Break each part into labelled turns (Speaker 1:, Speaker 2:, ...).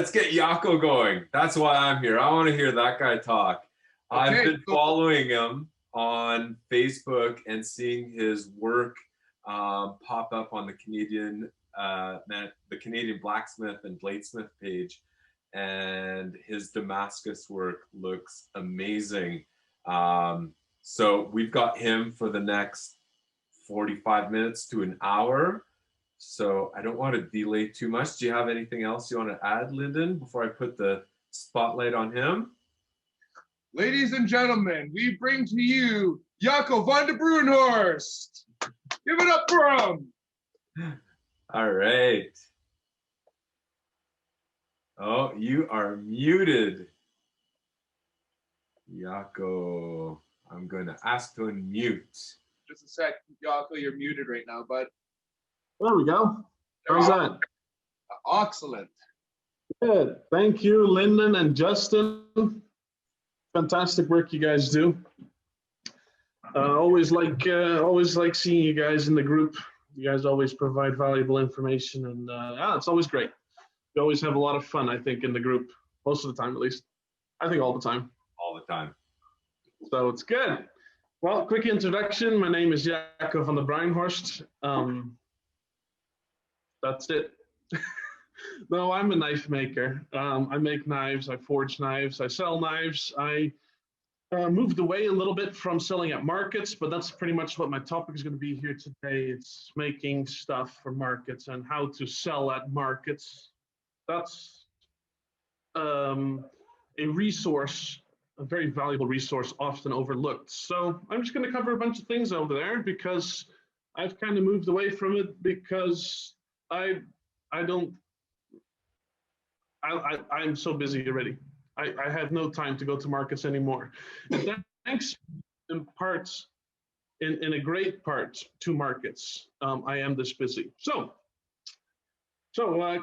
Speaker 1: let's get Jacco going. That's why I'm here. I want to hear that guy talk. Okay. I've been following him on Facebook and seeing his work pop up on the Canadian blacksmith and bladesmith page, and his Damascus work looks amazing. So we've got him for the next 45 minutes to an hour. So I don't want to delay too much. Do you have anything else you want to add, Lyndon, before I put the spotlight on him?
Speaker 2: Ladies and gentlemen, we bring to you Jacco Van De Bruinhorst. Give it up for him.
Speaker 1: All right. Oh, you are muted. Jacco, I'm going to ask to unmute.
Speaker 2: Just a sec, Jacco, you're muted right now, bud.
Speaker 3: There we go. How's that?
Speaker 2: Excellent.
Speaker 3: Good. Thank you, Lyndon and Justin. Fantastic work you guys do. Always like seeing you guys in the group. You guys always provide valuable information, and it's always great. We always have a lot of fun, I think, in the group. Most of the time, at least. I think all the time.
Speaker 1: All the time. So
Speaker 3: it's good. Well, quick introduction. My name is Jacco Van De Bruinhorst. That's it. No, I'm a knife maker. I make knives, I forge knives, I sell knives. I moved away a little bit from selling at markets, but that's pretty much what my topic is going to be here today. It's making stuff for markets and how to sell at markets. That's a resource, a very valuable resource, often overlooked. So I'm just going to cover a bunch of things over there because I've kind of moved away from it because I'm so busy already. I have no time to go to markets anymore. And thanks in parts, in a great part to markets, I am this busy. So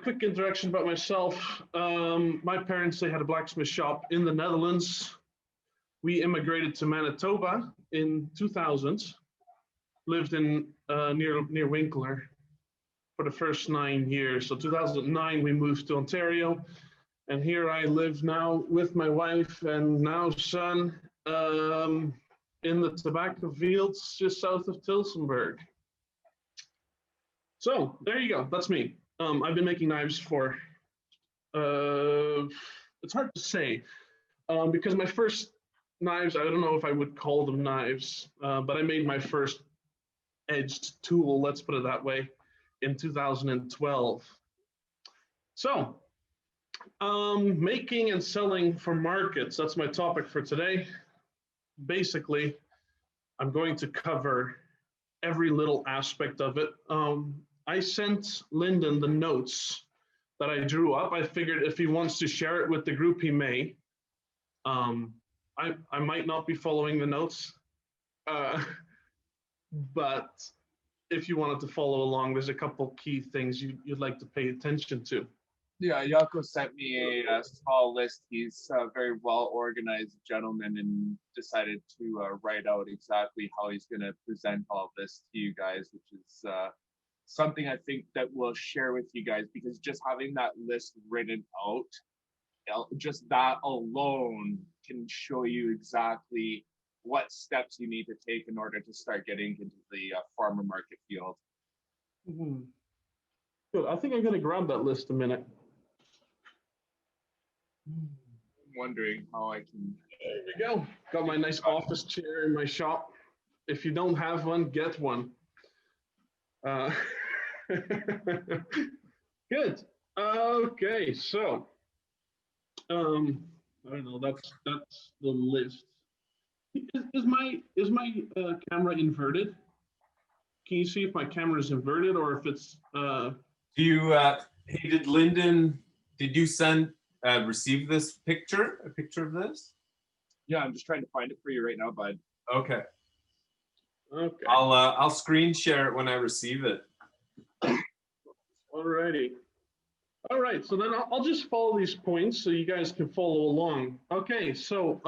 Speaker 3: quick introduction about myself. My parents, they had a blacksmith shop in the Netherlands. We immigrated to Manitoba in 2000, lived in near Winkler for the first 9 years. So 2009, we moved to Ontario, and here I live now with my wife and now son in the tobacco fields just south of Tilsonburg. So there you go, that's me. I've been making knives for, it's hard to say, because my first knives, I don't know if I would call them knives, but I made my first edged tool, let's put it that way, in 2012. So, making and selling for markets, that's my topic for today. Basically, I'm going to cover every little aspect of it. I sent Lyndon the notes that I drew up. I figured if he wants to share it with the group, he may. I might not be following the notes, but if you wanted to follow along, there's a couple key things you'd like to pay attention to.
Speaker 2: Yeah, Jacco sent me a small list. He's a very well-organized gentleman and decided to write out exactly how he's going to present all this to you guys, which is something I think that we'll share with you guys, because just having that list written out, just that alone can show you exactly what steps you need to take in order to start getting into the farmer market field.
Speaker 3: Mm-hmm. Good. I think I'm going to grab that list a minute.
Speaker 2: I'm wondering how I can.
Speaker 3: There we go. Got my nice office chair in my shop. If you don't have one, get one. Good. Okay, so I don't know. That's the list. Is my camera inverted? Can you see if my camera is inverted or if it's?
Speaker 1: Do you? Hey, did Lyndon? Did you receive this picture? A picture of this?
Speaker 2: Yeah, I'm just trying to find it for you right now, bud.
Speaker 1: Okay.
Speaker 3: Okay.
Speaker 1: I'll screen share it when I receive it.
Speaker 3: Alrighty. All right, so then I'll just follow these points so you guys can follow along. Okay, so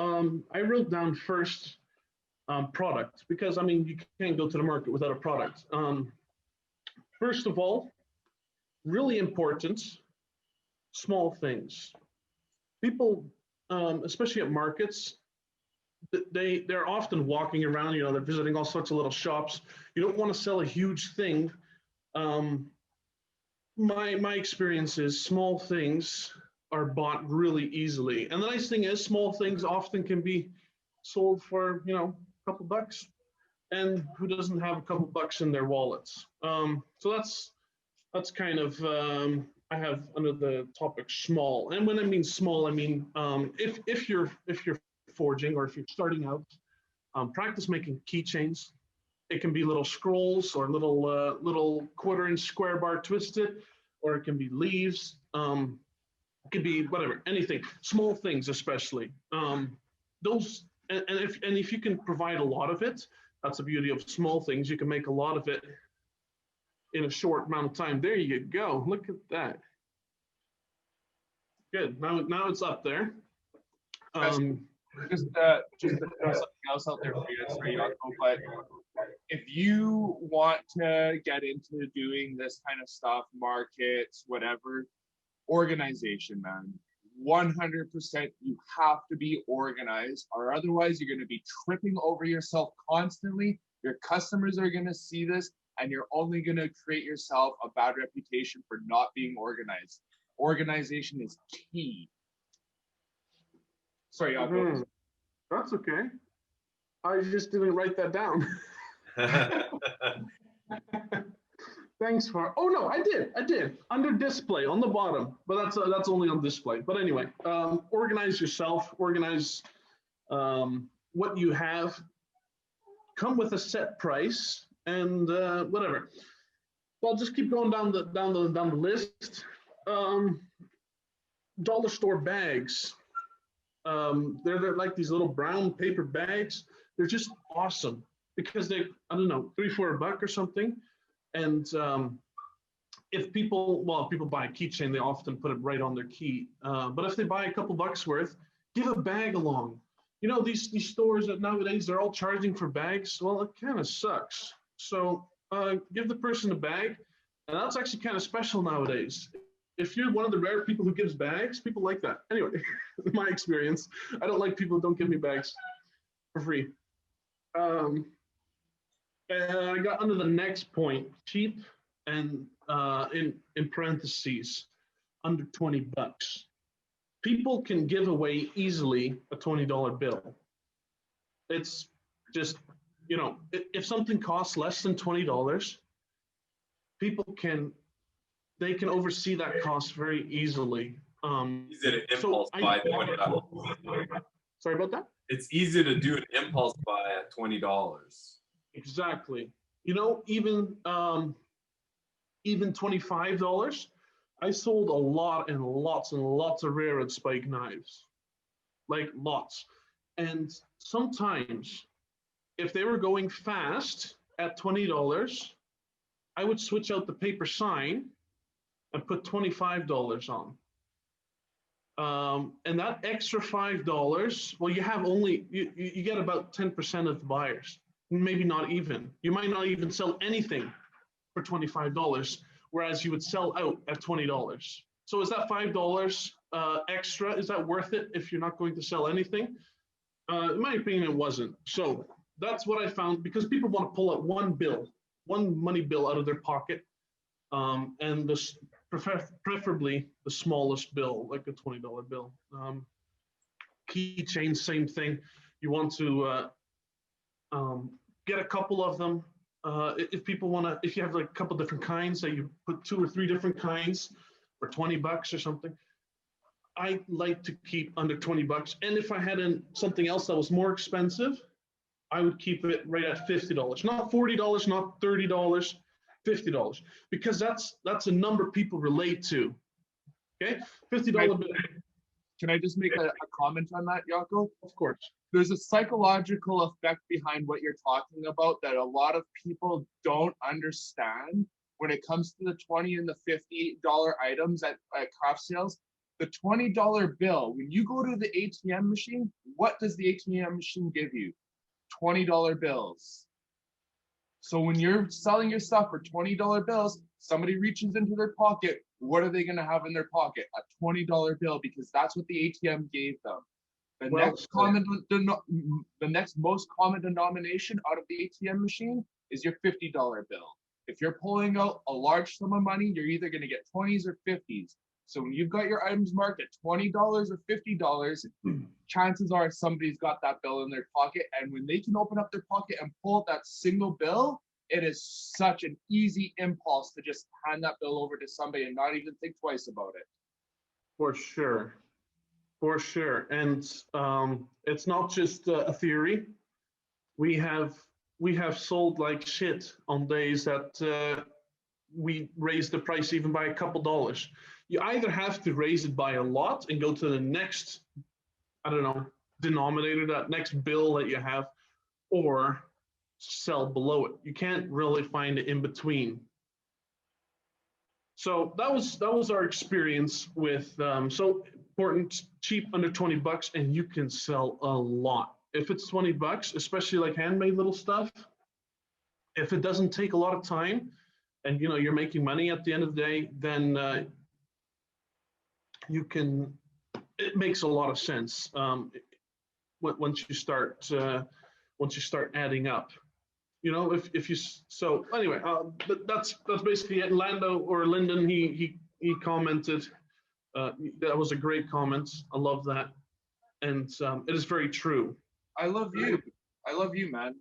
Speaker 3: I wrote down first product, because I mean, you can't go to the market without a product. First of all, really important, small things. People, especially at markets, they're often walking around. They're visiting all sorts of little shops. You don't want to sell a huge thing. My experience is small things are bought really easily, and the nice thing is small things often can be sold for a couple bucks. And who doesn't have a couple bucks in their wallets? So that's kind of I have under the topic small. And when I mean small, I mean if you're forging or if you're starting out, practice making keychains. It can be little scrolls or little quarter-inch square bar twisted, or it can be leaves. It could be whatever, anything, small things especially. Those and if you can provide a lot of it, that's the beauty of small things. You can make a lot of it in a short amount of time. There you go. Look at that. Good. Now it's up there.
Speaker 2: Just to throw something else out there for you, sorry, Jacco, but if you want to get into doing this kind of stuff, markets, whatever, organization, man. 100% you have to be organized, or otherwise you're going to be tripping over yourself constantly. Your customers are going to see this, and you're only going to create yourself a bad reputation for not being organized. Organization is key. Sorry, Jacco.
Speaker 3: That's okay. I just didn't write that down. Thanks for. Oh no, I did. Under display on the bottom, but that's only on display. But anyway, organize yourself. Organize what you have. Come with a set price and whatever. So I'll just keep going down the list. Dollar store bags. They're like these little brown paper bags. They're just awesome because they, I don't know, $3 for $1 or something. And if people buy a keychain, they often put it right on their key. But if they buy a couple bucks worth, give a bag along. These stores that nowadays they're all charging for bags. Well, it kind of sucks. So give the person a bag, and that's actually kind of special nowadays. If you're one of the rare people who gives bags, people like that. Anyway, in my experience, I don't like people who don't give me bags for free. And I got under the next point, cheap and in parentheses, under 20 bucks. People can give away easily a $20 bill. It's just, if something costs less than $20, people can oversee that cost very easily.
Speaker 1: Easy to impulse buy $20.
Speaker 3: Sorry about that?
Speaker 1: It's easy to do an impulse buy at $20.
Speaker 3: Exactly. Even $25, I sold a lot and lots and lots of rare and spike knives, like lots. And sometimes, if they were going fast at $20, I would switch out the paper sign and put $25 on. And that extra $5, well, you get about 10% of the buyers, maybe not even. You might not even sell anything for $25, whereas you would sell out at $20. So is that $5 extra? Is that worth it if you're not going to sell anything? In my opinion, it wasn't. So that's what I found, because people want to pull out one money bill out of their pocket, and preferably the smallest bill, like a $20 bill. Keychain, same thing. You want to get a couple of them. If you have like a couple different kinds, that you put 2 or 3 different kinds for 20 bucks or something. I like to keep under 20 bucks. And if I had something else that was more expensive, I would keep it right at $50. Not $40, not $30, $50. Because that's a number people relate to. Okay? $50 bill.
Speaker 2: Can I just make a comment on that, Jacco?
Speaker 3: Of course.
Speaker 2: There's a psychological effect behind what you're talking about that a lot of people don't understand when it comes to the $20 and the $50 items at craft sales. The $20 bill, when you go to the ATM machine, what does the ATM machine give you? $20 bills. So when you're selling your stuff for $20 bills, somebody reaches into their pocket, what are they going to have in their pocket? A $20 bill, because that's what the ATM gave them. The
Speaker 3: Well
Speaker 2: next the next most common denomination out of the ATM machine is your $50 bill. If you're pulling out a large sum of money, you're either going to get 20s or 50s. So when you've got your items marked at $20 or $50, chances are somebody's got that bill in their pocket. And when they can open up their pocket and pull out that single bill, it is such an easy impulse to just hand that bill over to somebody and not even think twice about it.
Speaker 3: For sure. For sure. And it's not just a theory. We have sold like shit on days that we raised the price even by a couple dollars. You either have to raise it by a lot and go to the next, I don't know, denominator, that next bill that you have, or sell below it. You can't really find it in between. So that was our experience with so important, cheap, under 20 bucks, and you can sell a lot. If it's 20 bucks, especially like handmade little stuff, if it doesn't take a lot of time and you're making money at the end of the day, then it makes a lot of sense once you start adding up. If you, so anyway, that's basically it. Lando or Lyndon, he commented. That was a great comment. I love that, and it is very true.
Speaker 2: I love you. I love you, man.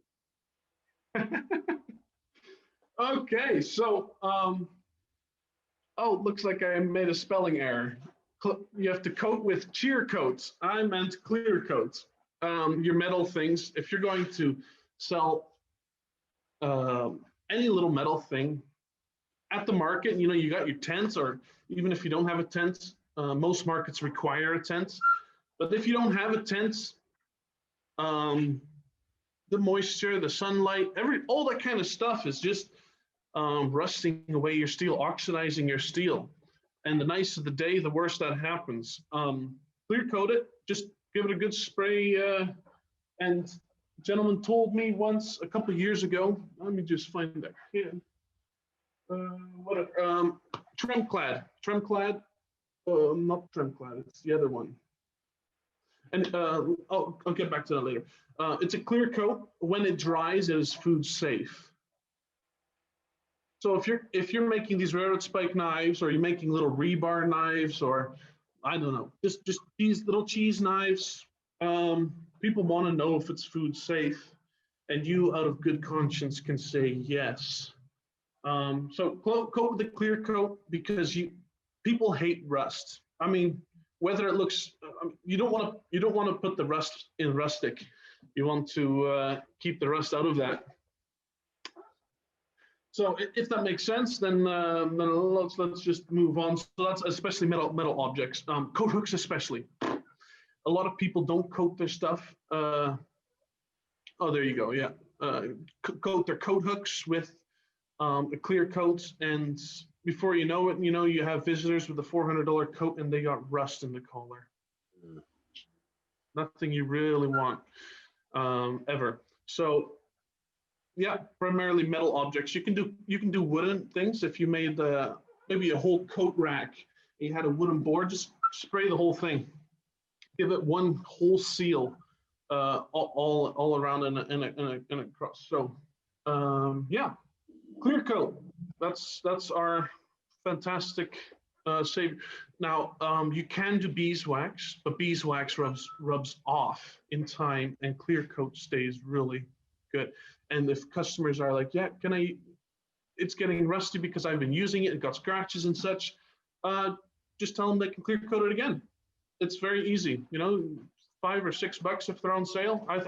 Speaker 3: Okay, so oh, looks like I made a spelling error. You have to coat with cheer coats. I meant clear coats. Your metal things. If you're going to sell any little metal thing at the market, you got your tents, or even if you don't have a tent, most markets require a tent. But if you don't have a tent, the moisture, the sunlight, all that kind of stuff is just rusting away your steel, oxidizing your steel. And the nicer the day, the worse that happens. Clear coat it, just give it a good spray. And a gentleman told me once a couple of years ago, let me just find that kid. Tremclad, not Tremclad, it's the other one. And I'll get back to that later. It's a clear coat. When it dries, it is food safe. So if you're making these railroad spike knives, or you're making little rebar knives, or I don't know, just these little cheese knives, people want to know if it's food safe, and you, out of good conscience, can say yes. So coat with a clear coat, because people hate rust. I mean, whether it looks, you don't want to put the rust in rustic. You want to keep the rust out of that. So if that makes sense, then let's just move on. So that's especially metal objects, coat hooks especially. A lot of people don't coat their stuff. Oh, there you go. Yeah, coat their coat hooks with a clear coat, and before you know it, you have visitors with a $400 coat, and they got rust in the collar. Nothing you really want ever. So. Yeah, primarily metal objects. You can do wooden things. If you made maybe a whole coat rack, and you had a wooden board, just spray the whole thing. Give it one whole seal, all around and across. So, yeah, clear coat. That's our fantastic savior. Now, you can do beeswax, but beeswax rubs off in time, and clear coat stays really good. And if customers are like, yeah, it's getting rusty because I've been using it, it got scratches and such, just tell them they can clear coat it again. It's very easy, $5 or $6 if they're on sale. I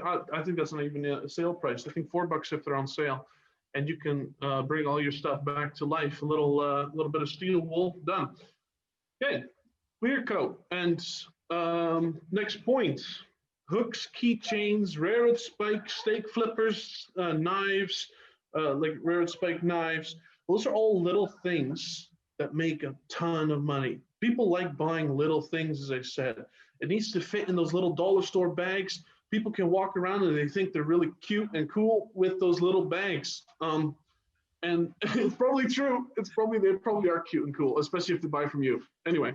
Speaker 3: think that's not even a sale price. I think $4 if they're on sale, and you can bring all your stuff back to life. A little bit of steel wool, done. Okay, clear coat. And next point. Hooks, keychains, railroad spike, stake flippers, knives, like railroad spike knives. Those are all little things that make a ton of money. People like buying little things, as I said. It needs to fit in those little dollar store bags. People can walk around and they think they're really cute and cool with those little bags. And it's probably true. They probably are cute and cool, especially if they buy from you. Anyway,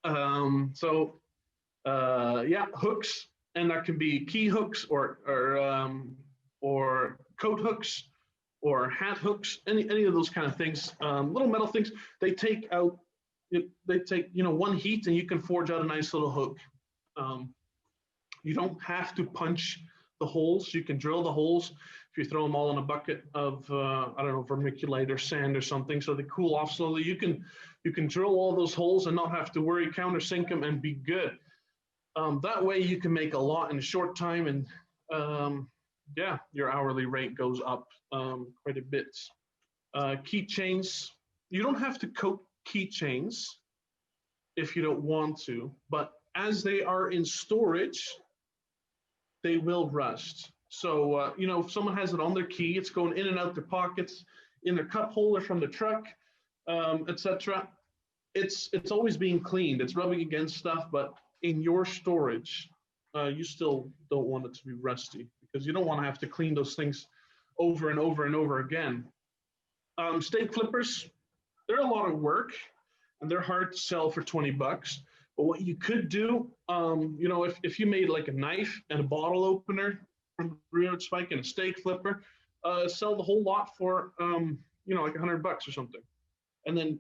Speaker 3: yeah, hooks, and that can be key hooks or coat hooks or hat hooks, any of those kind of things. Little metal things. They take one heat, and you can forge out a nice little hook. You don't have to punch the holes. You can drill the holes if you throw them all in a bucket of I don't know, vermiculite or sand or something, so they cool off slowly. You can drill all those holes and not have to worry, countersink them, and be good. That way you can make a lot in a short time, and yeah, your hourly rate goes up quite a bit. Keychains, you don't have to coat keychains if you don't want to, but as they are in storage, they will rust. So, if someone has it on their key, it's going in and out their pockets, in their cup holder from the truck, etc. It's always being cleaned. It's rubbing against stuff, but in your storage, you still don't want it to be rusty, because you don't want to have to clean those things over and over and over again. Steak flippers, they're a lot of work, and they're hard to sell for 20 bucks. But what you could do, if you made like a knife and a bottle opener from the Bruinhorst spike and a steak flipper, sell the whole lot for, like $100 or something. And then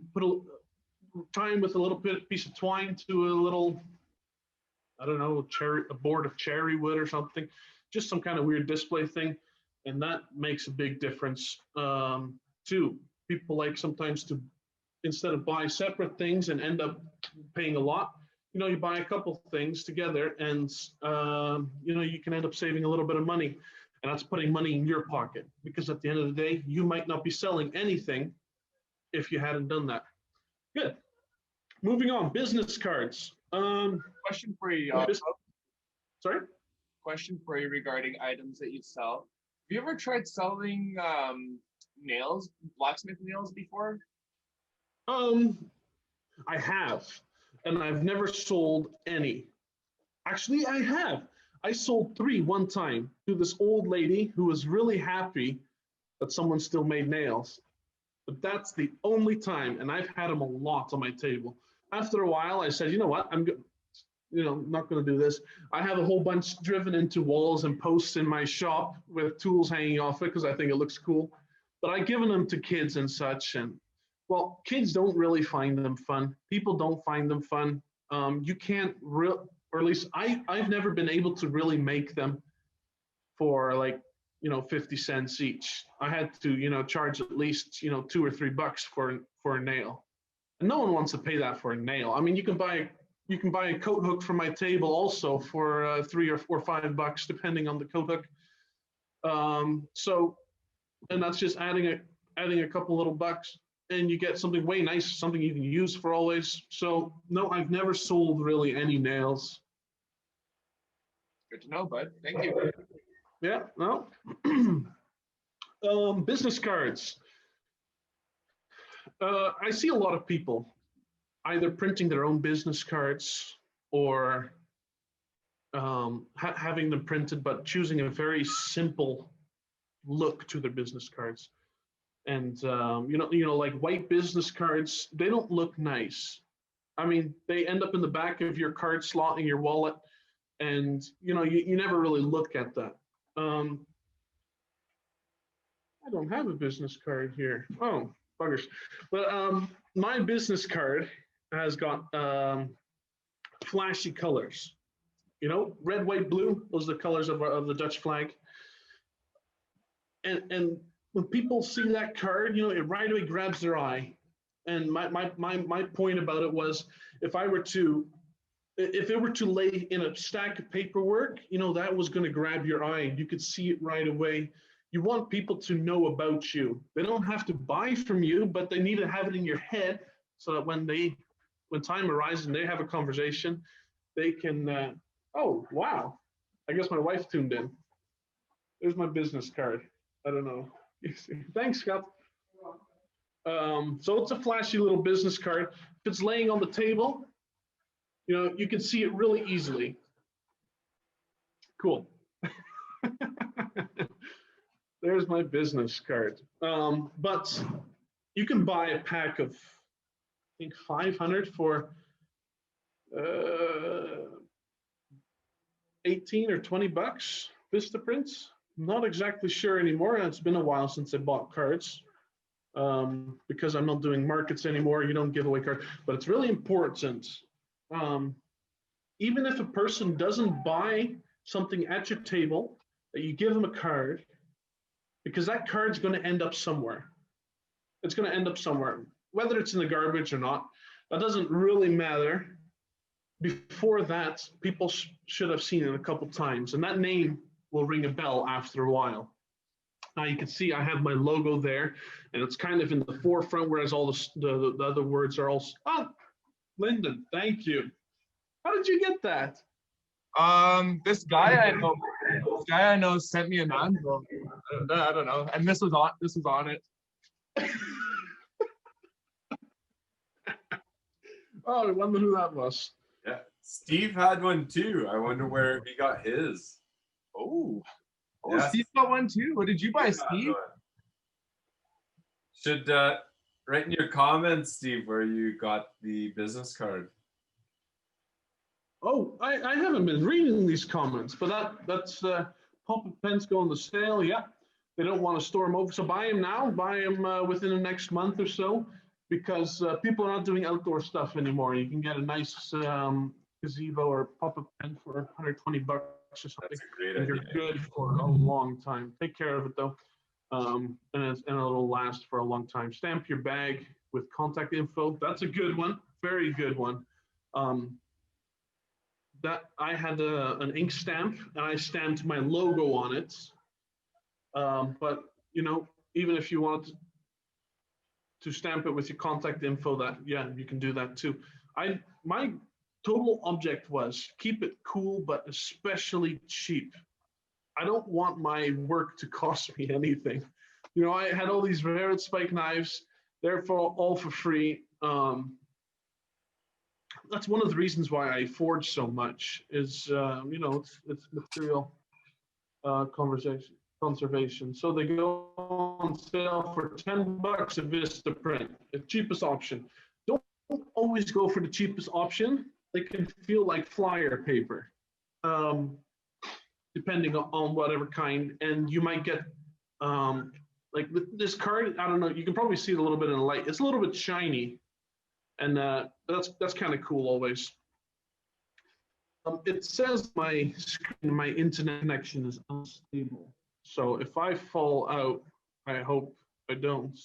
Speaker 3: tie them with a little piece of twine to a little, I don't know, a board of cherry wood or something, just some kind of weird display thing. And that makes a big difference too. People like sometimes to, instead of buy separate things and end up paying a lot, you buy a couple things together, and you can end up saving a little bit of money, and that's putting money in your pocket, because at the end of the day, you might not be selling anything if you hadn't done that. Good. Moving on, business cards.
Speaker 2: Question for you.
Speaker 3: Sorry?
Speaker 2: Question for you regarding items that you sell. Have you ever tried selling nails, blacksmith nails before?
Speaker 3: I have, and I've never sold any. Actually, I have. I sold 3 one time to this old lady who was really happy that someone still made nails. But that's the only time, and I've had them a lot on my table. After a while, I said, you know what, I'm not going to do this. I have a whole bunch driven into walls and posts in my shop with tools hanging off it because I think it looks cool. But I've given them to kids and such, and well, kids don't really find them fun. People don't find them fun. You can't or at least I've never been able to really make them for 50 cents each. I had to, charge at least, $2 or $3 for a nail. And no one wants to pay that for a nail. I mean, you can buy a coat hook from my table also for $3 or $5, depending on the coat hook. And that's just adding a couple little bucks, and you get something way nice, something you can use for always. So no, I've never sold really any nails.
Speaker 2: Good to know, bud. Thank you.
Speaker 3: Yeah, no. Business cards. I see a lot of people either printing their own business cards or having them printed, but choosing a very simple look to their business cards. And like white business cards, they don't look nice. I mean, they end up in the back of your card slot in your wallet, and you never really look at that. I don't have a business card here. Oh, buggers. But my business card has got flashy colors. Red, white, blue. Those are the colors of the Dutch flag. And when people see that card, it right away grabs their eye. And my point about it was, if it were to lay in a stack of paperwork, that was going to grab your eye. You could see it right away. You want people to know about you. They don't have to buy from you, but they need to have it in your head so that when time arises and they have a conversation, they can, oh, wow. I guess my wife tuned in. There's my business card. I don't know. Thanks, Scott. So it's a flashy little business card. If it's laying on the table, you can see it really easily. Cool. There's my business card. But you can buy a pack of, I think, 500 for 18 or 20 bucks. Vista prints. Not exactly sure anymore. It's been a while since I bought cards. Because I'm not doing markets anymore. You don't give away cards, but it's really important. Even if a person doesn't buy something at your table, that you give them a card, because that card's going to end up somewhere. It's going to end up somewhere, whether it's in the garbage or not. That doesn't really matter. Before that, people should have seen it a couple times, and that name will ring a bell after a while. Now you can see I have my logo there, and it's kind of in the forefront, whereas all the other words are all. Oh, Lyndon, thank you. How did you get that?
Speaker 2: This guy I know sent me an envelope. I don't know, and this was on it.
Speaker 3: Oh, I wonder who that was.
Speaker 1: Yeah, Steve had one too. I wonder where he got his.
Speaker 2: Oh,
Speaker 1: Yes.
Speaker 2: Steve got one too. What did you buy, Steve?
Speaker 1: Should write in your comments, Steve, where you got the business card.
Speaker 3: Oh, I haven't been reading these comments, but that's pop-up pens go on the sale. Yeah, they don't want to store them over, so buy them now. Buy them within the next month or so, because people are not doing outdoor stuff anymore. You can get a nice gazebo or pop-up pen for 120 bucks or something.
Speaker 1: That's a great
Speaker 3: and
Speaker 1: idea.
Speaker 3: you're good for a long time. Take care of it though, and it'll last for a long time. Stamp your bag with contact info. That's a good one. Very good one. That I had an ink stamp, and I stamped my logo on it. But you know, even if you want to stamp it with your contact info, that you can do that too. My total object was keep it cool, but especially cheap. I don't want my work to cost me anything. You know, I had all these Verret spike knives, therefore all for free. That's one of the reasons why I forge so much. Is you know, it's material conservation. So they go on sale for 10 bucks a Vista print, the cheapest option. Don't always go for the cheapest option. They can feel like flyer paper, depending on whatever kind. And you might get, like this card, I don't know, you can probably see it a little bit in the light. It's a little bit shiny, and that's kind of cool always. It says my screen, my internet connection is unstable. So if I fall out, I hope I don't.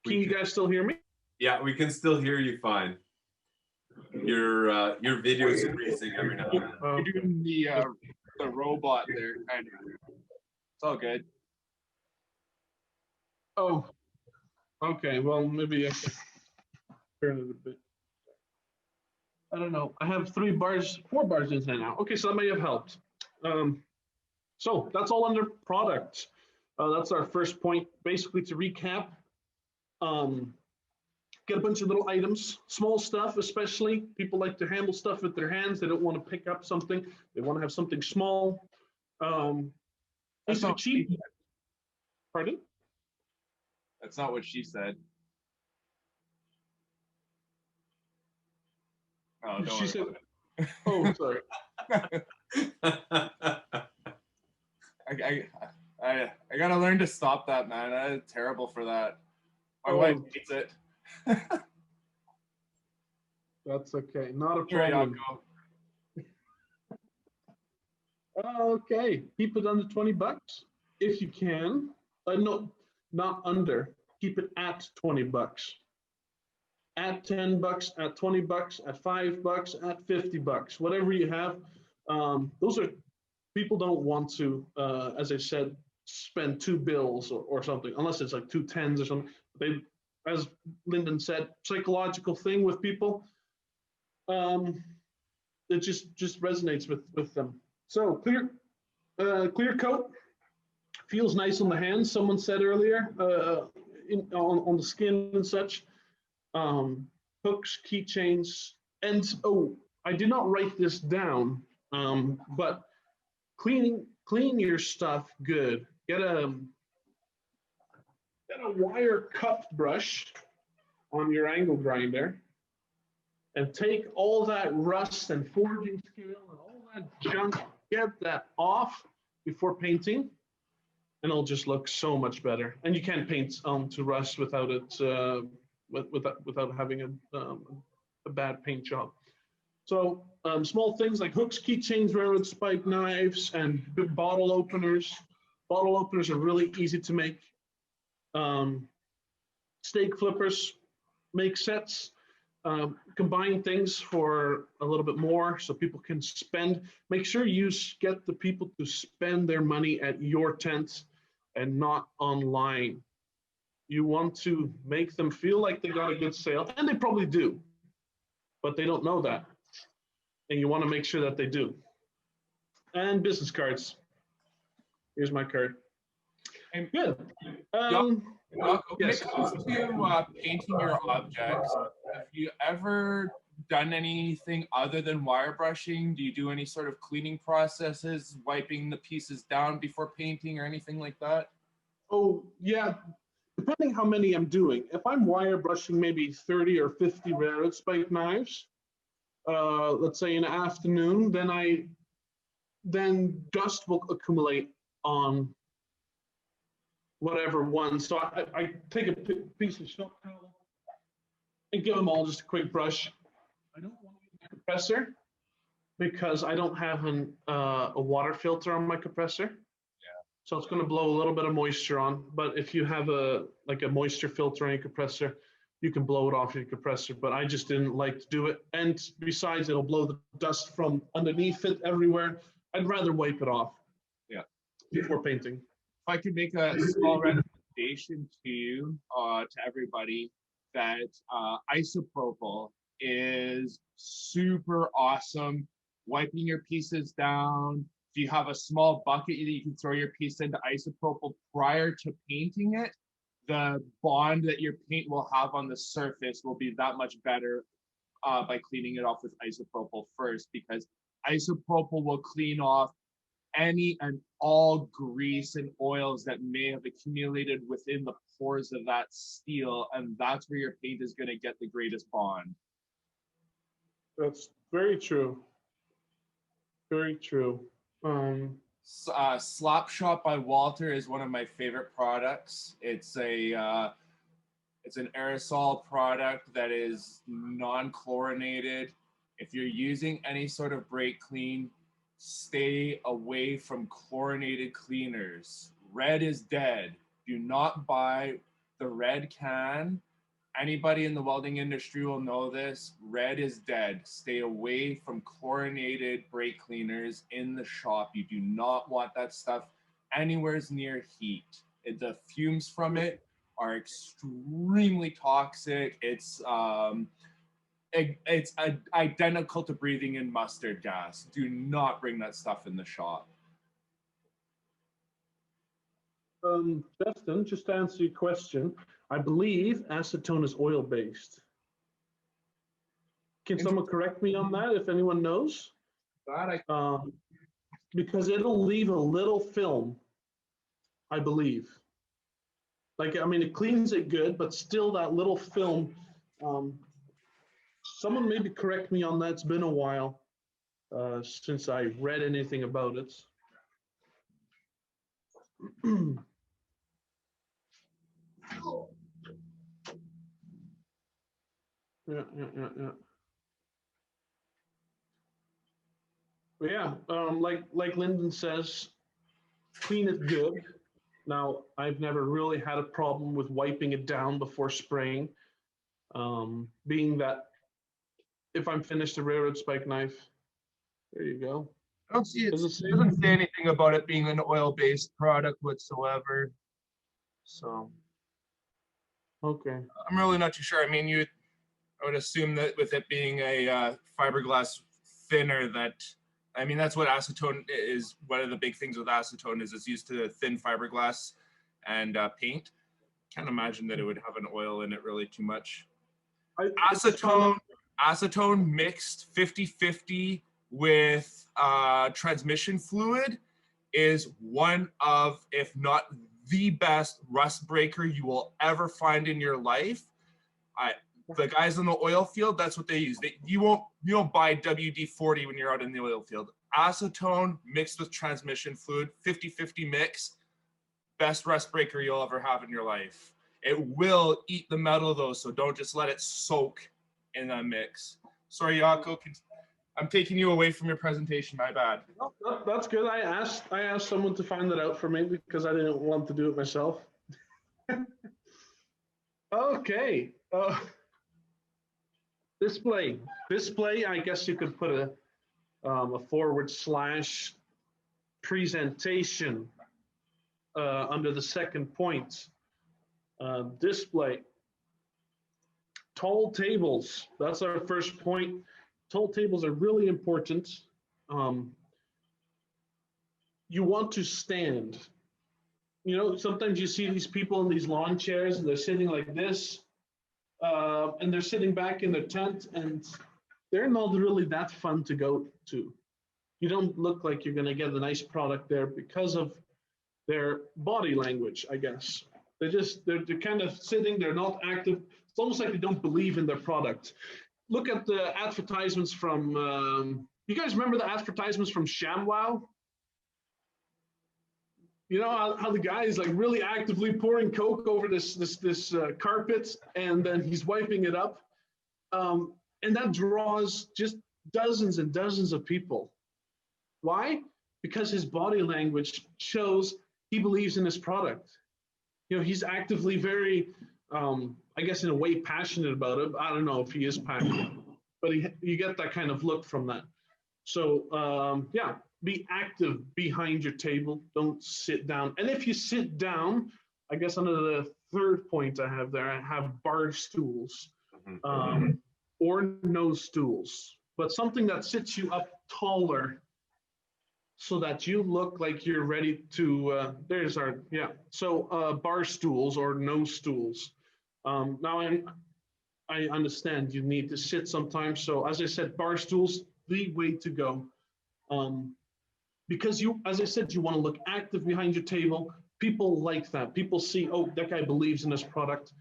Speaker 3: Can you guys still hear me?
Speaker 1: Yeah, we can still hear you fine. Your video is freezing every now and then.
Speaker 2: You're doing the robot there, kind of. It's all good.
Speaker 3: Oh, okay. Well, maybe I can turn it a bit. I don't know. I have 4 bars in there now. Okay, so that may have helped. So that's all under product. That's our first point. Basically, to recap, get a bunch of little items, small stuff especially. People like to handle stuff with their hands. They don't want to pick up something. They want to have something small.
Speaker 2: That's not
Speaker 3: cheap. Pardon?
Speaker 2: That's not what she said. Oh, don't
Speaker 3: She said,
Speaker 2: worry.
Speaker 3: oh, sorry.
Speaker 2: I gotta learn to stop that, man. I'm terrible for that. My
Speaker 3: Oh.
Speaker 2: wife hates it.
Speaker 3: That's okay. Not a
Speaker 2: Right, I'll
Speaker 3: problem.
Speaker 2: go.
Speaker 3: Okay. Keep it under 20 bucks if you can. No, not under. Keep it at 20 bucks. At 10 bucks, at 20 bucks, at 5 bucks, at 50 bucks, whatever you have. Those are, people don't want to, as I said, spend 2 bills or something, unless it's like 2 tens or something. They, as Lyndon said, psychological thing with people. It just resonates with them. So clear coat feels nice on the hands. Someone said earlier, on the skin and such. Hooks, keychains, and I did not write this down, but clean your stuff good. get a wire cupped brush on your angle grinder and take all that rust and forging scale and all that junk, get that off before painting, and it'll just look so much better. And you can't paint to rust without it without having a bad paint job. So small things like hooks, keychains, railroad spike knives, and big bottle openers. Bottle openers are really easy to make. Steak flippers, make sets. Combine things for a little bit more so people can spend. Make sure you get the people to spend their money at your tent and not online. You want to make them feel like they got a good sale, and they probably do, but they don't know that. And you want to make sure that they do. And business cards. Here's my card.
Speaker 2: And
Speaker 3: good.
Speaker 2: when
Speaker 3: Yes.
Speaker 2: it comes to painting your objects, have you ever done anything other than wire brushing? Do you do any sort of cleaning processes, wiping the pieces down before painting or anything like that?
Speaker 3: Oh, yeah. Depending how many I'm doing. If I'm wire brushing maybe 30 or 50 railroad spike knives, let's say in the afternoon, then dust will accumulate on whatever one. So I take a piece of soap towel and give them all just a quick brush. I don't want to use a compressor because I don't have a water filter on my compressor.
Speaker 2: Yeah.
Speaker 3: So it's going to blow a little bit of moisture on. But if you have a moisture filter on your compressor, you can blow it off your compressor. But I just didn't like to do it. And besides, it'll blow the dust from underneath it everywhere. I'd rather wipe it off.
Speaker 2: Yeah.
Speaker 3: Before painting.
Speaker 2: If I could make a small recommendation to you, to everybody, that isopropyl is super awesome. Wiping your pieces down. If you have a small bucket that you can throw your piece into isopropyl prior to painting it, the bond that your paint will have on the surface will be that much better by cleaning it off with isopropyl first, because isopropyl will clean off any and all grease and oils that may have accumulated within the pores of that steel, and that's where your paint is going to get the greatest bond.
Speaker 3: That's very true. Very true.
Speaker 2: Slop Shop by Walter is one of my favorite products. It's an aerosol product that is non-chlorinated. If you're using any sort of brake clean, stay away from chlorinated cleaners. Red is dead. Do not buy the red can. Anybody in the welding industry will know this. Red is dead. Stay away from chlorinated brake cleaners in the shop. You do not want that stuff anywhere near heat. The fumes from it are extremely toxic. It's identical to breathing in mustard gas. Do not bring that stuff in the shop.
Speaker 3: Justin, just to answer your question, I believe acetone is oil-based. Can someone correct me on that if anyone knows? Because it'll leave a little film, I believe. It cleans it good, but still that little film. Someone maybe correct me on that. It's been a while since I read anything about it. Yeah. But yeah, like Lyndon says, clean it good. Now, I've never really had a problem with wiping it down before spraying, being that if I'm finished a railroad spike knife, there you go.
Speaker 2: I don't see it. It doesn't say anything about it being an oil-based product whatsoever. So,
Speaker 3: okay.
Speaker 2: I'm really not too sure. I mean, I would assume that with it being a fiberglass thinner, that's what acetone is. One of the big things with acetone is it's used to thin fiberglass and paint. Can't imagine that it would have an oil in it really too much. Acetone mixed 50-50 with transmission fluid
Speaker 4: is one of, if not the best rust breaker you will ever find in your life. The guys in the oil field, that's what they use. You don't buy WD-40 when you're out in the oil field. Acetone mixed with transmission fluid, 50-50 mix, best rust breaker you'll ever have in your life. It will eat the metal though, so don't just let it soak in that mix. Sorry, Jacco, I'm taking you away from your presentation, my bad.
Speaker 3: No, that's good. I asked someone to find that out for me because I didn't want to do it myself. Okay. Display. I guess you could put a / presentation under the second point. Display. Tall tables. That's our first point. Tall tables are really important. You want to stand. You know, sometimes you see these people in these lawn chairs and they're sitting like this. And they're sitting back in their tent and they're not really that fun to go to. You don't look like you're going to get a nice product there because of their body language, I guess. They're kind of sitting, they're not active. It's almost like they don't believe in their product. Look at the advertisements from, you guys remember the advertisements from ShamWow? You know how the guy is like really actively pouring Coke over this carpet, and then he's wiping it up, and that draws just dozens and dozens of people. Why? Because his body language shows he believes in his product. You know, he's actively very, I guess in a way, passionate about it. I don't know if he is passionate, but you get that kind of look from that. So yeah. Be active behind your table. Don't sit down. And if you sit down, I guess under the third point I have there, I have bar stools or no stools, but something that sits you up taller so that you look like you're ready to, there's our, yeah. So bar stools or no stools. Now I understand you need to sit sometimes. So as I said, bar stools, the way to go. Because you, as I said, you want to look active behind your table. People like that. People see, oh, that guy believes in this product.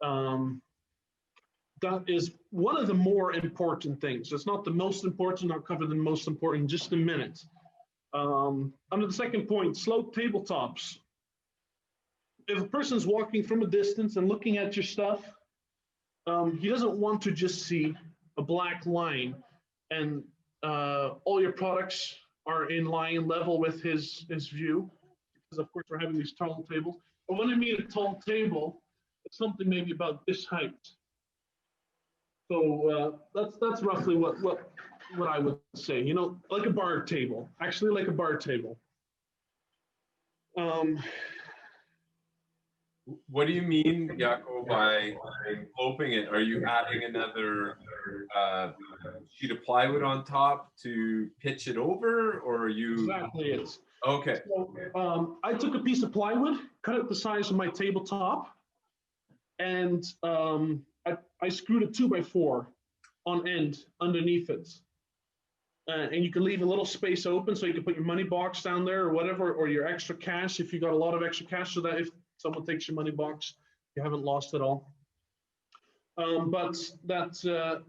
Speaker 3: That is one of the more important things. It's not the most important. I'll cover the most important in just a minute. Under the second point, sloped tabletops. If a person's walking from a distance and looking at your stuff, he doesn't want to just see a black line and all your products are in line level with his view, because of course we're having these tall tables. But when I mean a tall table, it's something maybe about this height. So that's roughly what I would say. You know, like a bar table, actually like a bar table.
Speaker 1: What do you mean, Jacco, by sloping it? Are you adding another sheet of plywood on top to pitch it over, or are you?
Speaker 3: Exactly it.
Speaker 1: Okay.
Speaker 3: So, I took a piece of plywood, cut it the size of my tabletop, and I screwed a 2x4 on end underneath it. And you can leave a little space open so you can put your money box down there or whatever, or your extra cash if you got a lot of extra cash, so that if someone takes your money box, you haven't lost it all. But that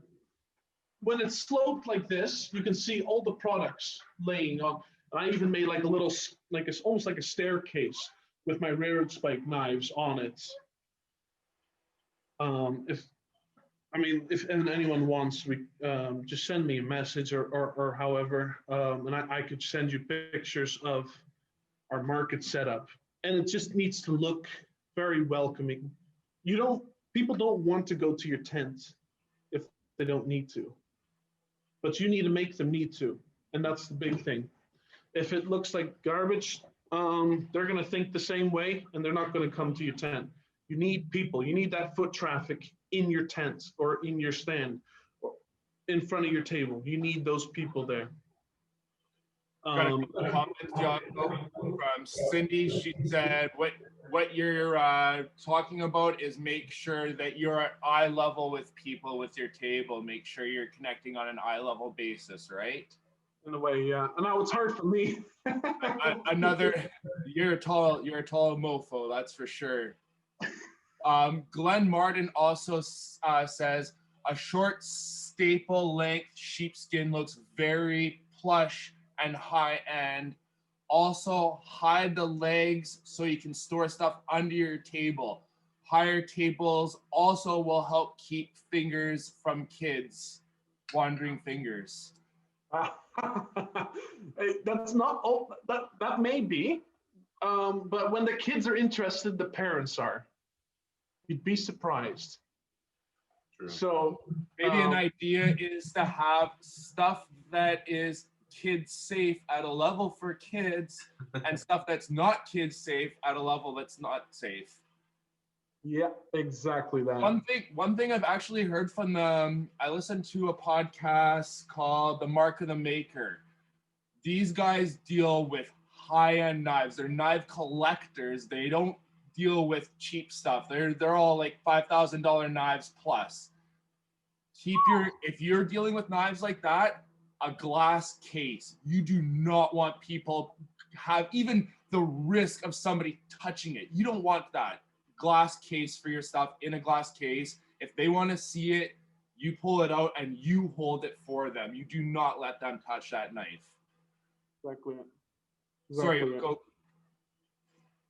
Speaker 3: when it's sloped like this, you can see all the products laying on. And I even made like a little, like it's almost like a staircase with my railroad spike knives on it. If anyone wants, just send me a message or however, and I could send you pictures of our market setup. And it just needs to look very welcoming. People don't want to go to your tent if they don't need to, but you need to make them need to, and that's the big thing. If it looks like garbage, they're gonna think the same way, and they're not gonna come to your tent. You need people, you need that foot traffic in your tent or in your stand, or in front of your table. You need those people there.
Speaker 4: Got a couple comments, Jacco, from Cindy. She said, what you're talking about is make sure that you're at eye level with people with your table. Make sure you're connecting on an eye level basis, right?
Speaker 3: in a way, yeah. And now it's hard for me.
Speaker 4: Another, you're a tall mofo, that's for sure. Glenn Martin also says a short staple length sheepskin looks very plush and high end. Also hide the legs so you can store stuff under your table. Higher tables also will help keep fingers from kids, wandering fingers.
Speaker 3: That's not all, that may be, but when the kids are interested, the parents are. You'd be surprised.
Speaker 1: True.
Speaker 3: So
Speaker 4: maybe an idea is to have stuff that is kids safe at a level for kids and stuff that's not kids safe at a level that's not safe.
Speaker 3: Yeah, exactly that.
Speaker 4: One thing I've actually heard from I listened to a podcast called The Mark of the Maker. These guys deal with high-end knives. They're knife collectors. They don't deal with cheap stuff. They're all like $5,000 knives plus. If you're dealing with knives like that, a glass case. You do not want people have even the risk of somebody touching it. You don't want that. Glass case for your stuff, in a glass case. If they want to see it, you pull it out and you hold it for them. You do not let them touch that knife.
Speaker 3: Exactly.
Speaker 4: Sorry, go.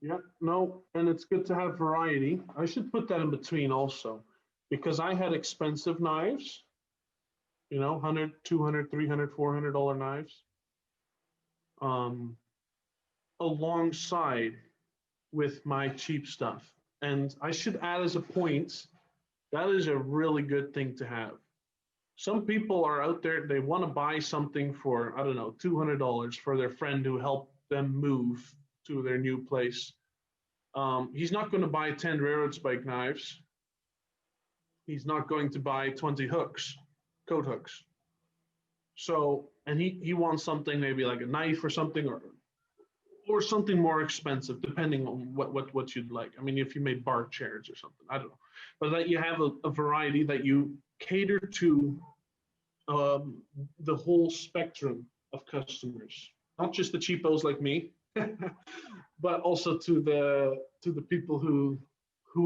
Speaker 3: Yeah, no, and it's good to have variety. I should put that in between also, because I had expensive knives, you know, $100, $200, $300, $400 knives, alongside with my cheap stuff. And I should add as a point, that is a really good thing to have. Some people are out there, they want to buy something for, I don't know, $200 for their friend who helped them move to their new place. He's not going to buy 10 railroad spike knives. He's not going to buy 20 hooks, coat hooks. So, and he wants something maybe like a knife or something, or something more expensive, depending on what you'd like. I mean, if you made bar chairs or something, I don't know. But that you have a variety that you cater to the whole spectrum of customers, not just the cheapos like me, but also to the people who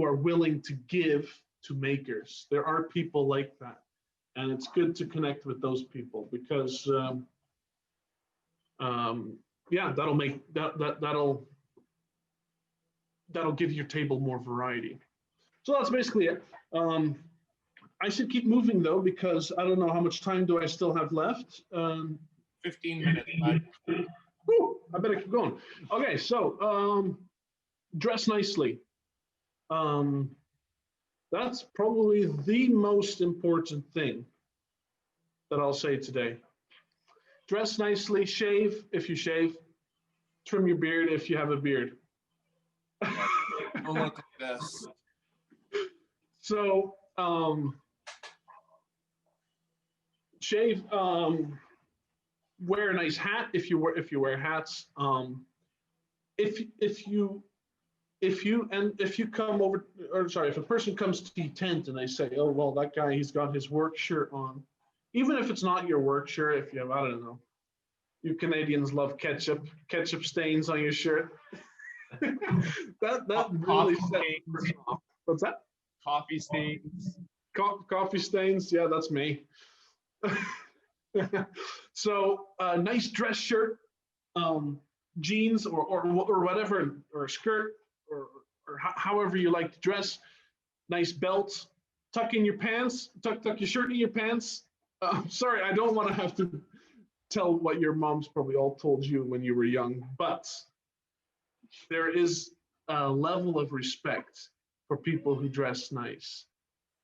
Speaker 3: are willing to give to makers. There are people like that, and it's good to connect with those people because yeah, that'll make that'll give your table more variety. So that's basically it. I should keep moving though, because I don't know how much time do I still have left.
Speaker 4: 15 minutes.
Speaker 3: Whew, I better keep going. Okay, so dress nicely. That's probably the most important thing that I'll say today. Dress nicely, shave if you shave, trim your beard if you have a beard.
Speaker 4: Don't look like this.
Speaker 3: So, shave, wear a nice hat if you wear hats. If you come over, or sorry, if a person comes to the tent and they say, oh well, that guy, he's got his work shirt on, even if it's not your work shirt, if you have, I don't know, you Canadians love ketchup stains on your shirt. that really sets off. What's that?
Speaker 4: Coffee stains.
Speaker 3: Coffee stains, yeah, that's me. So nice dress shirt, jeans or whatever, or a skirt, or however you like to dress. Nice belt. Tuck in your pants. Tuck your shirt in your pants. Sorry, I don't want to have to tell what your moms probably all told you when you were young, but there is a level of respect for people who dress nice,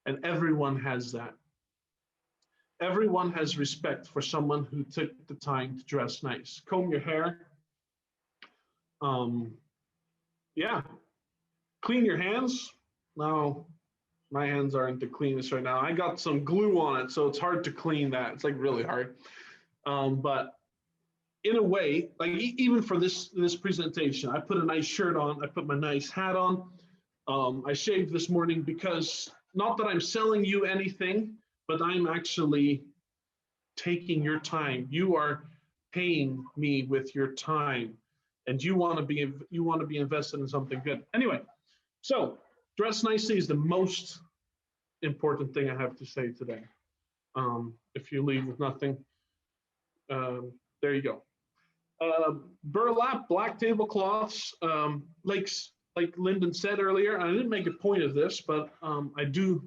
Speaker 3: and everyone has that. Everyone has respect for someone who took the time to dress nice. Comb your hair. Yeah. Clean your hands. No, my hands aren't the cleanest right now. I got some glue on it, so it's hard to clean that. It's like really hard. But in a way, like even for this presentation, I put a nice shirt on. I put my nice hat on. I shaved this morning because not that I'm selling you anything, but I'm actually taking your time. You are paying me with your time, and you want to be invested in something good. Anyway, so dress nicely is the most important thing I have to say today. If you leave with nothing, there you go. Burlap, black tablecloths, like Lyndon said earlier, and I didn't make a point of this, but I do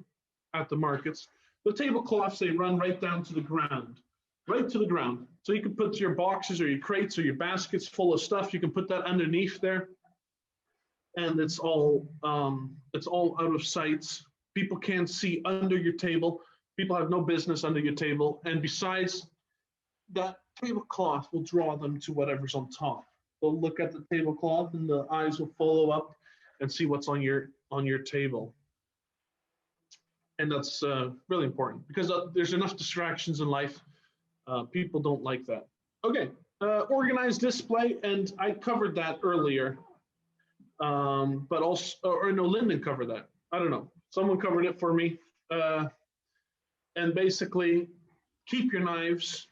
Speaker 3: at the markets. The tablecloths, they run right down to the ground, right to the ground. So you can put your boxes or your crates or your baskets full of stuff. You can put that underneath there, and it's all out of sight. People can't see under your table. People have no business under your table. And besides, that tablecloth will draw them to whatever's on top. They'll look at the tablecloth and the eyes will follow up and see what's on your table. And that's really important because there's enough distractions in life. People don't like that. Okay, organized display, and I covered that earlier. But also, or no, Lyndon covered that. I don't know. Someone covered it for me. And basically, keep your knives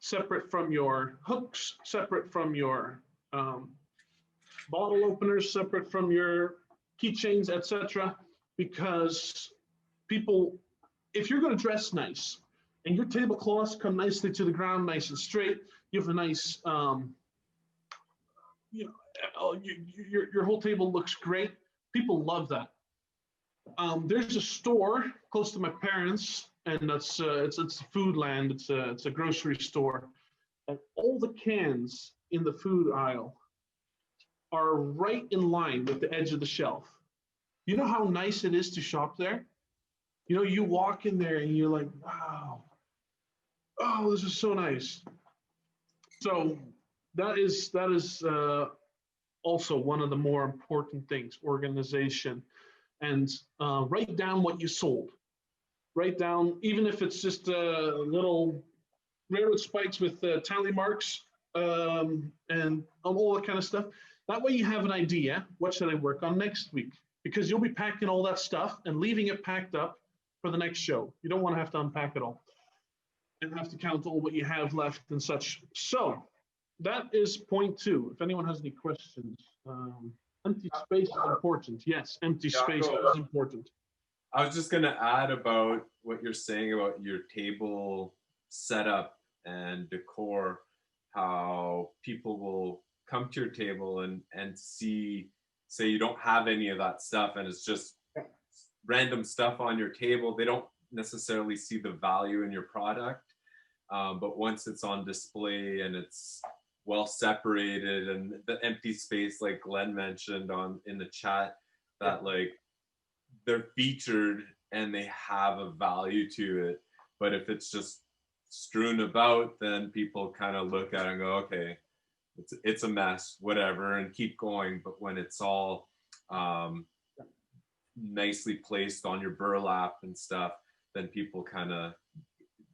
Speaker 3: separate from your hooks, separate from your bottle openers, separate from your keychains, etc. Because people, if you're going to dress nice and your tablecloths come nicely to the ground, nice and straight, you have a nice, your whole table looks great. People love that. There's a store close to my parents, and that's it's Foodland. It's a grocery store, and all the cans in the food aisle are right in line with the edge of the shelf. You know how nice it is to shop there? You know, you walk in there and you're like, wow, oh, this is so nice. So that is also one of the more important things, organization. And write down what you sold. Write down, even if it's just little railroad spikes with tally marks and all that kind of stuff. That way you have an idea, what should I work on next week? Because you'll be packing all that stuff and leaving it packed up for the next show. You don't want to have to unpack it all and have to count all what you have left and such. So that is point 2. If anyone has any questions. Empty space is important. Yes, empty space is important.
Speaker 1: I was just going to add about what you're saying about your table setup and decor, how people will come to your table and see, say you don't have any of that stuff and it's just random stuff on your table. They don't necessarily see the value in your product. But once it's on display and it's well separated and the empty space, like Glenn mentioned in the chat, that like they're featured and they have a value to it. But if it's just strewn about, then people kind of look at it and go, okay, it's a mess, whatever, and keep going. But when it's all nicely placed on your burlap and stuff, then people kind of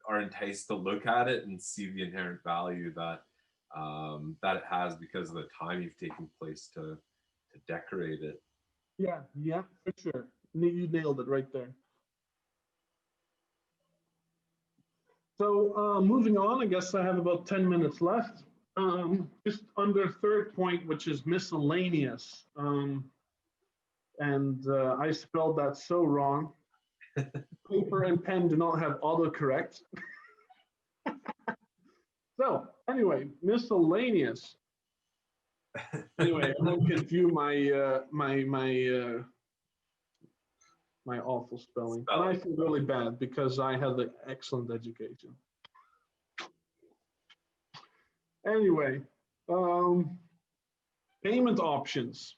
Speaker 1: are enticed to look at it and see the inherent value that it has because of the time you've taken place to decorate it.
Speaker 3: Yeah, for sure. You nailed it right there. So moving on, I guess I have about 10 minutes left. Just under third point, which is miscellaneous. And I spelled that so wrong. Paper and pen do not have autocorrect. So anyway, miscellaneous. Anyway, everyone can view my my awful spelling. And I feel really bad because I had an excellent education. Anyway, payment options.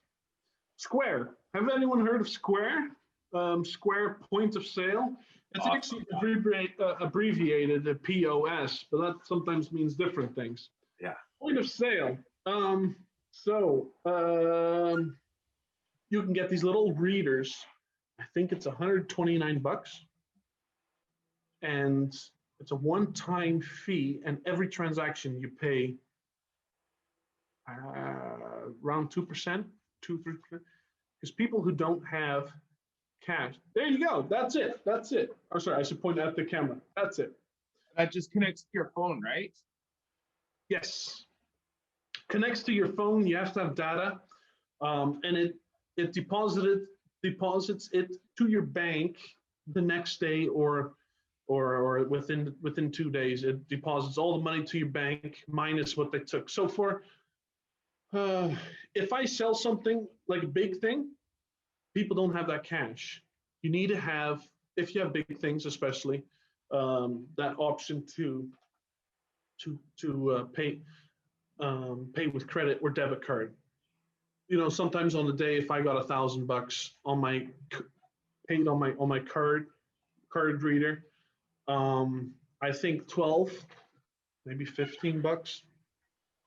Speaker 3: Square. Have anyone heard of Square? Square point of sale. It's actually abbreviated to POS, but that sometimes means different things.
Speaker 1: Yeah.
Speaker 3: Point of sale. You can get these little readers. I think it's $129, and it's a one-time fee, and every transaction you pay around 2%, 2-3%, because people who don't have cash. There you go. That's it. Oh, sorry, I should point at the camera. That's it.
Speaker 2: That just connects to your phone, right?
Speaker 3: Yes. Connects to your phone. You have to have data, and it deposits it to your bank the next day or within 2 days. It deposits all the money to your bank minus what they took. So if I sell something like a big thing, people don't have that cash. You need to have, if you have big things, especially that option to pay with credit or debit card. Sometimes on the day, if I got $1,000 on my paid on my card reader, I think 12, maybe $15,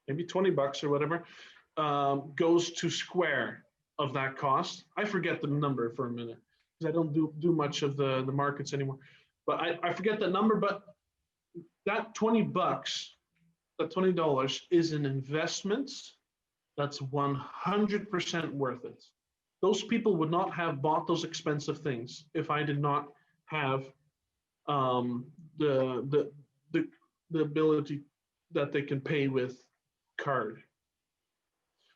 Speaker 3: maybe $20 or whatever, goes to Square of that cost. I forget the number for a minute because I don't do much of the markets anymore. But I forget that number. But that $20, that $20 is an investment that's 100% worth it. Those people would not have bought those expensive things if I did not have the ability that they can pay with card.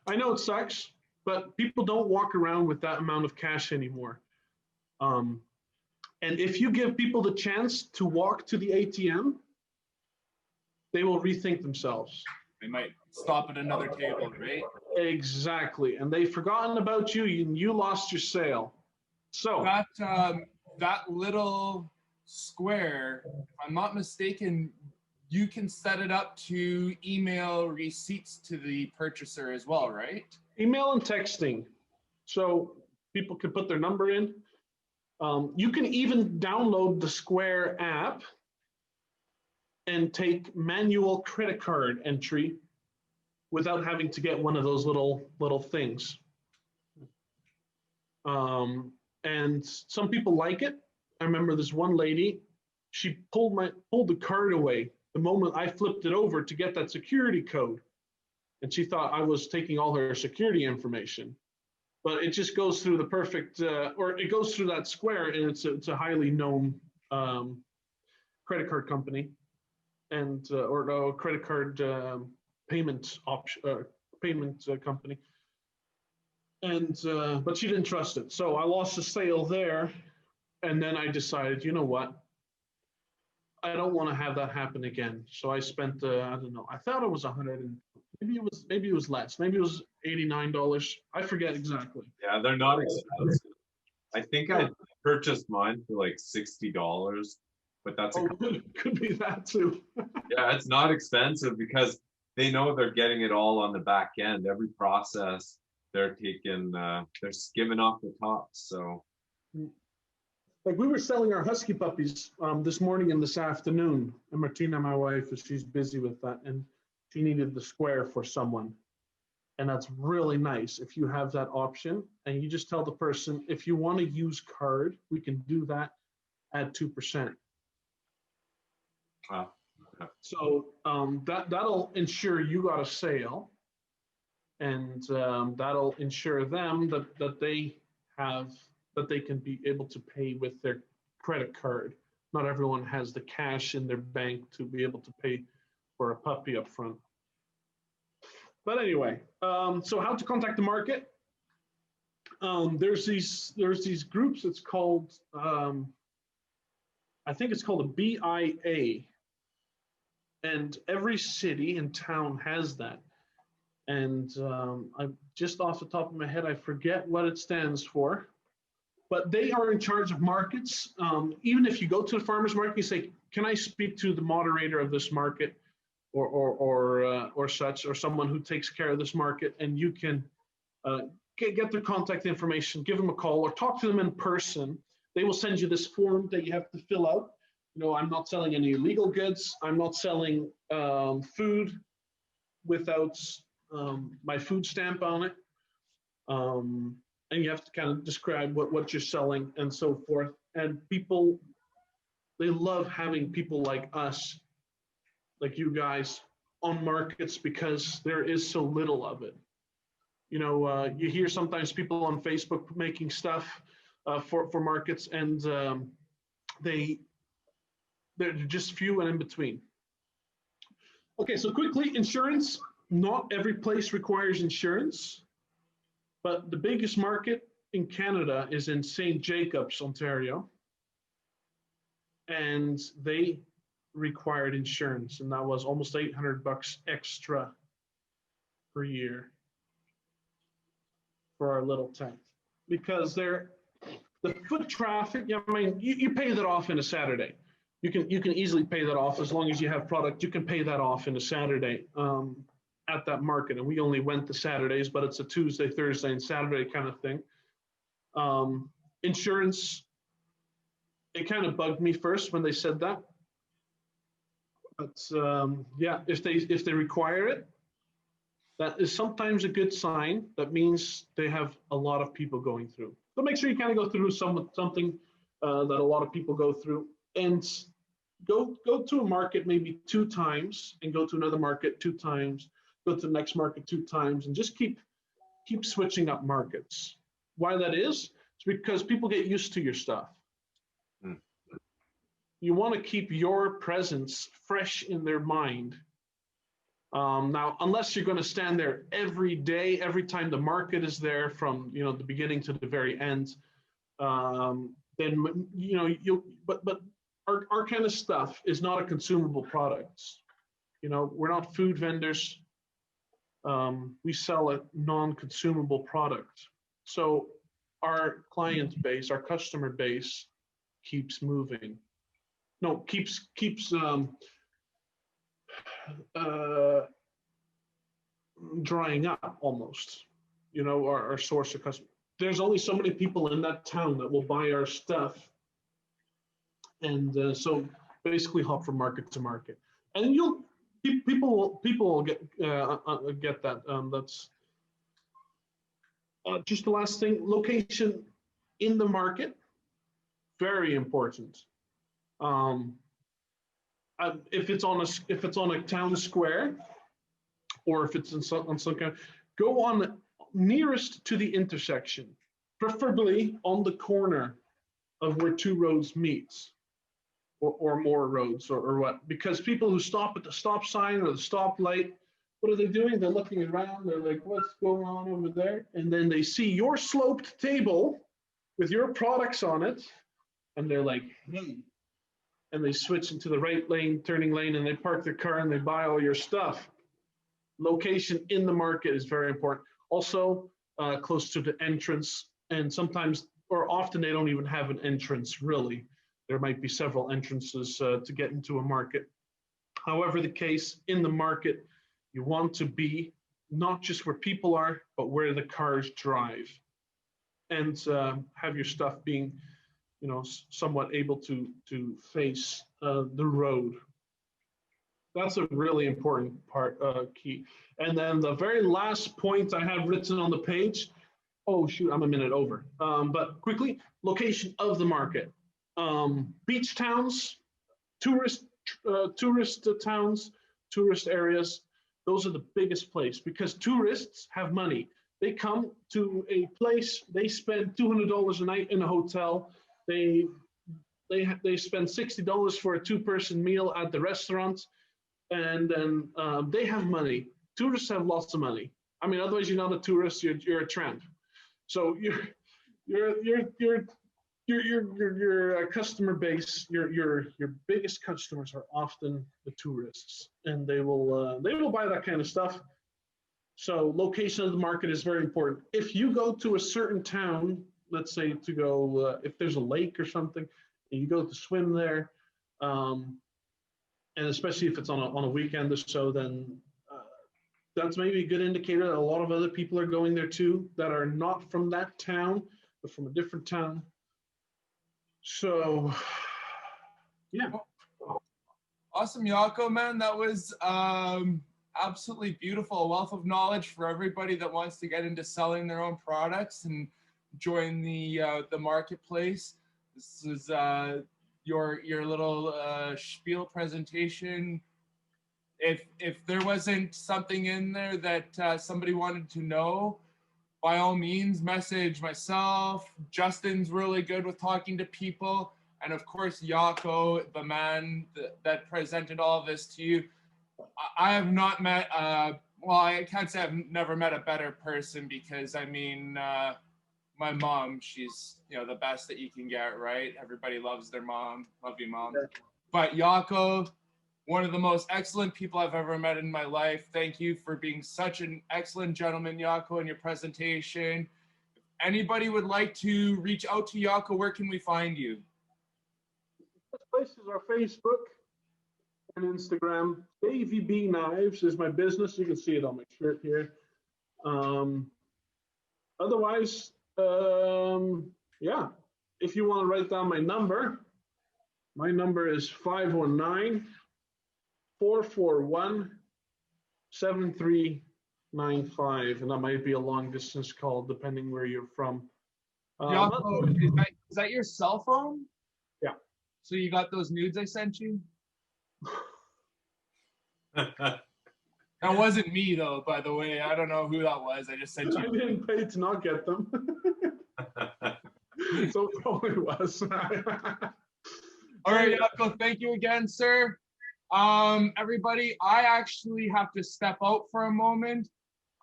Speaker 3: I know it sucks, but people don't walk around with that amount of cash anymore. And if you give people the chance to walk to the ATM, they will rethink themselves.
Speaker 4: They might stop at another table, right?
Speaker 3: Exactly. And they've forgotten about you and you lost your sale. So
Speaker 4: that little square, if I'm not mistaken, you can set it up to email receipts to the purchaser as well, right?
Speaker 3: Email and texting. So people can put their number in. You can even download the Square app and take manual credit card entry without having to get one of those little things. And some people like it. I remember this one lady, she pulled the card away the moment I flipped it over to get that security code. And she thought I was taking all her security information. But it just goes through the perfect, or it goes through that Square, and it's a highly known credit card company, and or credit card payment company. And but she didn't trust it, so I lost the sale there, and then I decided, you know what? I don't want to have that happen again. So I spent, I don't know, I thought it was 100 and maybe it was less. Maybe it was $89. I forget exactly.
Speaker 1: Yeah, they're not expensive. I think I purchased mine for like $60, but that's
Speaker 3: could be that too.
Speaker 1: yeah, it's not expensive because they know they're getting it all on the back end. Every process they're skimming off the top. So
Speaker 3: like we were selling our husky puppies this morning and this afternoon, and Martina, my wife, she's busy with that, and she needed the Square for someone. And that's really nice if you have that option, and you just tell the person, if you want to use card, we can do that at 2%.
Speaker 1: wow. Okay.
Speaker 3: So that'll ensure you got a sale, and that'll ensure them that they can be able to pay with their credit card. Not everyone has the cash in their bank to be able to pay for a puppy up front. But anyway, so how to contact the market? There's these groups. It's called I think it's called a BIA, and every city and town has that. And I just off the top of my head, I forget what it stands for. But they are in charge of markets. Even if you go to the farmer's market, you say, "Can I speak to the moderator of this market?" or such, or someone who takes care of this market, and you can get their contact information, give them a call, or talk to them in person. They will send you this form that you have to fill out. I'm not selling any illegal goods. I'm not selling food without my food stamp on it. And you have to kind of describe what you're selling and so forth. And people, they love having people like us, like you guys, on markets because there is so little of it. You hear sometimes people on Facebook making stuff for markets, and they're just few and in between. Okay, so quickly, insurance. Not every place requires insurance, but the biggest market in Canada is in St. Jacobs, Ontario, and they required insurance, and that was almost $800 extra per year for our little tent because the foot traffic. I mean, you pay that off in a Saturday. You can easily pay that off as long as you have product. You can pay that off in a Saturday at that market. And we only went the Saturdays, but it's a Tuesday, Thursday, and Saturday kind of thing. Insurance, it kind of bugged me first when they said that. But yeah, if they require it, that is sometimes a good sign. That means they have a lot of people going through. So make sure you kind of go through something that a lot of people go through, and go to a market maybe 2 times, and go to another market 2 times, go to the next market 2 times, and just keep switching up markets. Why that is? It's because people get used to your stuff. You want to keep your presence fresh in their mind. Now, unless you're going to stand there every day, every time the market is there, from the beginning to the very end, then but our kind of stuff is not a consumable product. We're not food vendors. We sell a non-consumable product. So our client base, our customer base, keeps moving. No, keeps drying up almost. Our source of customer. There's only so many people in that town that will buy our stuff, and so basically hop from market to market, and people will get that. That's just the last thing. Location in the market, very important. If it's on a town square, or if it's on some kind, go on nearest to the intersection, preferably on the corner of where 2 roads meet, or more roads, or what, because people who stop at the stop sign or the stoplight, what are they doing? They're looking around, they're like, what's going on over there? And then they see your sloped table with your products on it, and they're like, hey, and they switch into the right lane, turning lane, and they park their car and they buy all your stuff. Location in the market is very important. Also, close to the entrance, and sometimes, or often, they don't even have an entrance, really. There might be several entrances to get into a market. However the case, in the market, you want to be not just where people are, but where the cars drive, and have your stuff being, somewhat able to face the road. That's a really important part, key. And then the very last point I have written on the page, oh shoot, I'm a minute over. But quickly, location of the market. Beach towns, tourist towns, tourist areas, those are the biggest place, because tourists have money. They come to a place, they spend $200 a night in a hotel. They spend $60 for a 2-person meal at the restaurant, and then they have money. Tourists have lots of money. I mean, otherwise you're not a tourist, you're a tramp. So your customer base, your biggest customers are often the tourists, and they will buy that kind of stuff. So location of the market is very important. If you go to a certain town, let's say to go, if there's a lake or something, and you go to swim there, and especially if it's on a weekend or so, then that's maybe a good indicator that a lot of other people are going there too, that are not from that town, but from a different town. So, yeah.
Speaker 4: Awesome, Jacco, man. That was absolutely beautiful. A wealth of knowledge for everybody that wants to get into selling their own products and join the marketplace. This is your little spiel presentation. If there wasn't something in there that somebody wanted to know, by all means, message myself. Justin's really good with talking to people. And of course, Jacco, the man that presented all of this to you. I have not met, well, I can't say I've never met a better person because, I mean, my mom, she's, you know, the best that you can get, right? Everybody loves their mom. Love you, Mom. But Jacco, one of the most excellent people I've ever met in my life. Thank you for being such an excellent gentleman, Jacco, in your presentation. If anybody would like to reach out to Jacco, where can we find you?
Speaker 3: This place is our Facebook and Instagram. AVB Knives is my business. You can see it on my shirt here. Otherwise, yeah, if you want to write down my number is 519-441-7395, and that might be a long distance call depending where you're from.
Speaker 4: Jacco, is that your cell phone?
Speaker 3: Yeah.
Speaker 4: So you got those nudes I sent you? That wasn't me, though, by the way. I don't know who that was. I just sent you.
Speaker 3: I didn't pay to not get them. So it probably was.
Speaker 4: All right, Jacco, thank you again, sir. Everybody, I actually have to step out for a moment.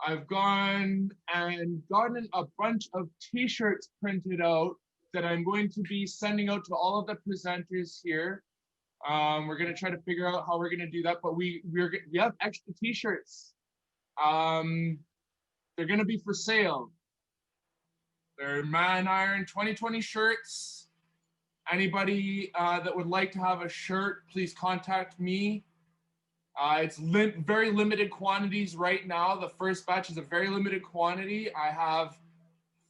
Speaker 4: I've gone and gotten a bunch of t-shirts printed out that I'm going to be sending out to all of the presenters here. We're gonna try to figure out how we're gonna do that, but we have extra t-shirts. They're gonna be for sale. They're ManIron 2020 shirts. Anybody that would like to have a shirt, please contact me. It's very limited quantities right now. The first batch is a very limited quantity. I have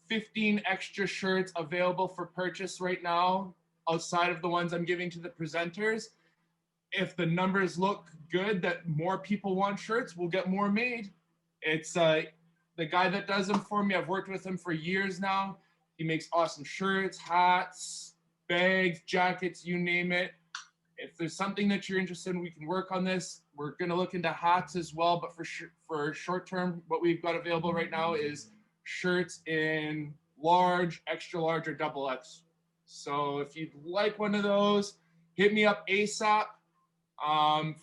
Speaker 4: 15 extra shirts available for purchase right now, outside of the ones I'm giving to the presenters. If the numbers look good, that more people want shirts, we'll get more made. It's the guy that does them for me. I've worked with him for years now. He makes awesome shirts, hats, bags, jackets, you name it. If there's something that you're interested in, we can work on this. We're gonna look into hats as well, but for short term, what we've got available right now is shirts in large, extra large, or double X. So if you'd like one of those, hit me up ASAP.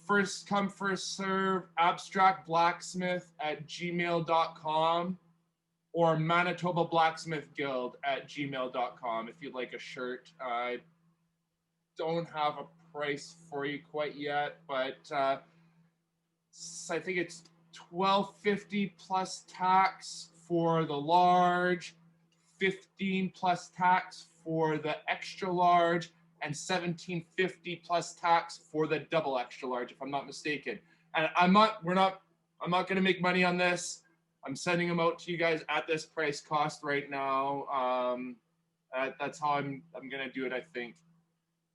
Speaker 4: First come, first serve, abstractblacksmith@gmail.com or Manitoba Blacksmith Guild @gmail.com if you'd like a shirt. I don't have a price for you quite yet, but I think it's $12.50 plus tax for the large, $15 plus tax for the extra large, and $17.50 plus tax for the double extra large, if I'm not mistaken. And I'm not gonna make money on this. I'm sending them out to you guys at this price cost right now. That's how I'm gonna do it, I think.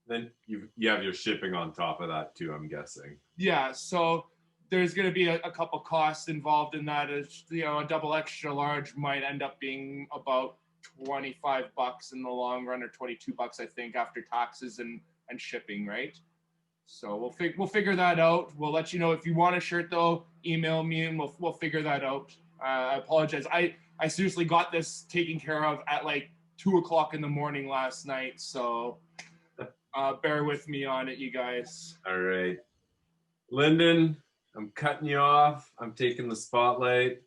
Speaker 1: Then you have your shipping on top of that too, I'm guessing.
Speaker 4: Yeah, so there's going to be a couple costs involved in that. As you know, a double extra large might end up being about $25 in the long run, or $22, I think, after taxes and shipping, right? So we'll figure that out. We'll let you know. If you want a shirt, though, email me and we'll figure that out. I apologize. I seriously got this taken care of at like 2 o'clock in the morning last night, so bear with me on it, you guys.
Speaker 1: All right. Lyndon, I'm cutting you off. I'm taking the spotlight.